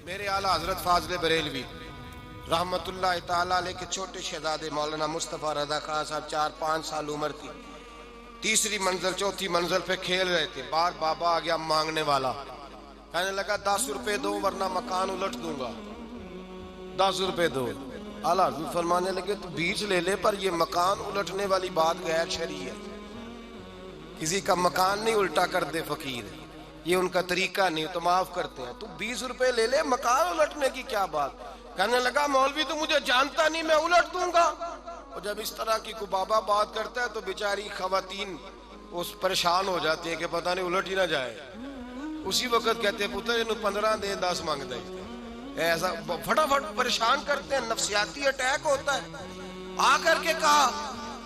میرے اعلیٰ حضرت فاضل بریلوی رحمت اللہ تعالیٰ علیہ کے چھوٹے شہزادے مولانا مصطفیٰ رضا خان صاحب 4-5 سال عمر تھی، تیسری منزل چوتھی منزل پہ کھیل رہے تھے، بار بابا آ گیا مانگنے والا، کہنے لگا 10 روپے دو ورنہ مکان الٹ دوں گا، 10 روپے دو۔ اعلیٰ حضرت فرمانے لگے تو 20 لے لے، پر یہ مکان الٹنے والی بات غیر شرعی ہے، کسی کا مکان نہیں الٹا کر دے فقیر، یہ ان کا طریقہ نہیں تو معاف کرتے ہیں، تو 20 روپے لے لے، مکان الٹنے کی کیا بات؟ کہنے لگا مولوی تو مجھے جانتا نہیں، میں الٹ دوں گا۔ اور جب اس طرح کی کوئی بابا بات کرتا ہے تو بیچاری خواتین اس پریشان ہو جاتی ہیں کہ پتہ نہیں الٹ ہی نہ جائے، اسی وقت کہتے ہیں پتر انہوں 15 دے 10 مانگ دے، ایسا فٹافٹ پریشان کرتے ہیں، نفسیاتی اٹیک ہوتا ہے۔ آ کر کے کہا،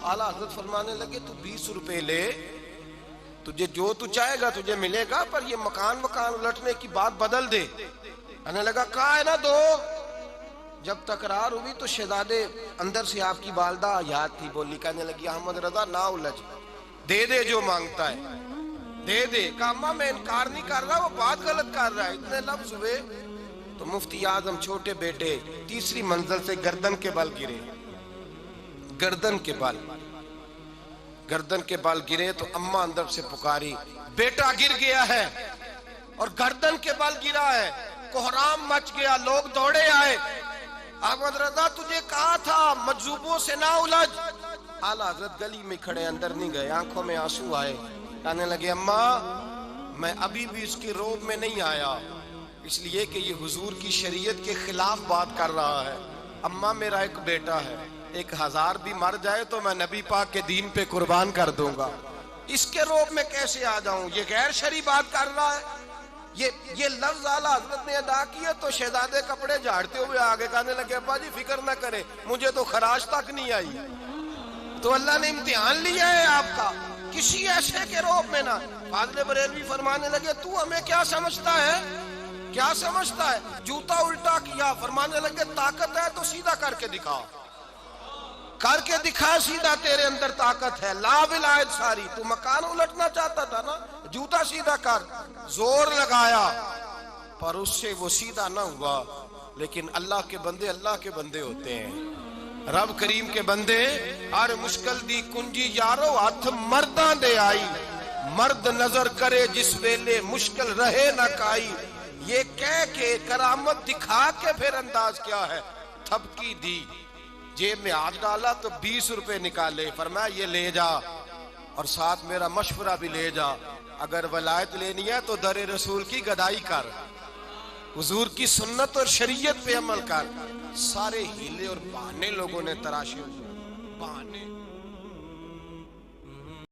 اعلیٰ حضرت فرمانے لگے تو 20 روپے لے، تجھے جو تو چاہے گا تجھے ملے گا، پر یہ مکان الٹنے کی بات بدل دے۔ کہنے لگا کہا ہے نا دو۔ جب تکرار ہوئی تو شہزادے اندر سے آپ کی والدہ یاد تھی، بولی، کہنے لگی احمد رضا نہ الجھ، دے دے جو مانگتا ہے دے دے۔ کہا اماں میں انکار نہیں کر رہا، وہ بات غلط کر رہا ہے۔ اتنے لفظ ہوئے تو مفتی اعظم چھوٹے بیٹے تیسری منزل سے گردن کے بل گرے، گردن کے بل گرے تو اماں اندر سے پکاری، بیٹا گر گیا ہے اور گردن کے بل گرا ہے، کوہرام مچ گیا، لوگ دوڑے آئے، احمد رضا تجھے کہا تھا مجذوبوں سے نہ الجھ۔ اعلیٰ حضرت گلی میں کھڑے، اندر نہیں گئے، آنکھوں میں آنسو آئے، کہنے لگے اماں میں ابھی بھی اس کی روب میں نہیں آیا، اس لیے کہ یہ حضور کی شریعت کے خلاف بات کر رہا ہے۔ اماں میرا ایک بیٹا ہے، 1000 بھی مر جائے تو میں نبی پاک کے دین پہ قربان کر دوں گا، اس کے روب میں کیسے آ جاؤں؟ یہ غیر شرعی بات کر رہا ہے۔ یہ لفظ اعلیٰ حضرت نے ادا کیا تو شہزادے کپڑے جھاڑتے ہوئے آگے، کہنے لگے ابا جی فکر نہ کرے، مجھے تو خراج تک نہیں آئی، تو اللہ نے امتحان لیا ہے آپ کا، کسی ایسے کے روب میں نہ۔ فاضل بریلوی فرمانے لگے تو ہمیں کیا سمجھتا ہے، کیا سمجھتا ہے؟ جوتا الٹا کیا، فرمانے لگے طاقت ہے تو سیدھا کر کے دکھا، کر کے دکھا سیدھا، تیرے اندر طاقت ہے، لا ولایت ساری، تو مکان الٹنا چاہتا تھا نا، جوتا سیدھا کر۔ زور لگایا پر اس سے وہ سیدھا نہ ہوا، لیکن اللہ کے بندے ہوتے ہیں، رب کریم کے بندے۔ ہر مشکل دی کنجی یارو ہاتھ مرداں دے آئی، مرد نظر کرے جس ویلے مشکل رہے نہ کائی، یہ کہہ کے کرامت دکھا کے پھر انداز کیا ہے، تھپکی دی، جیب میں ہاتھ ڈالا تو 20 روپے نکالے، فرمایا یہ لے جا اور ساتھ میرا مشورہ بھی لے جا، اگر ولایت لینی ہے تو در رسول کی گدائی کر، حضور کی سنت اور شریعت پہ عمل کر۔ سارے ہیلے اور بہانے لوگوں نے تراشے، بہانے۔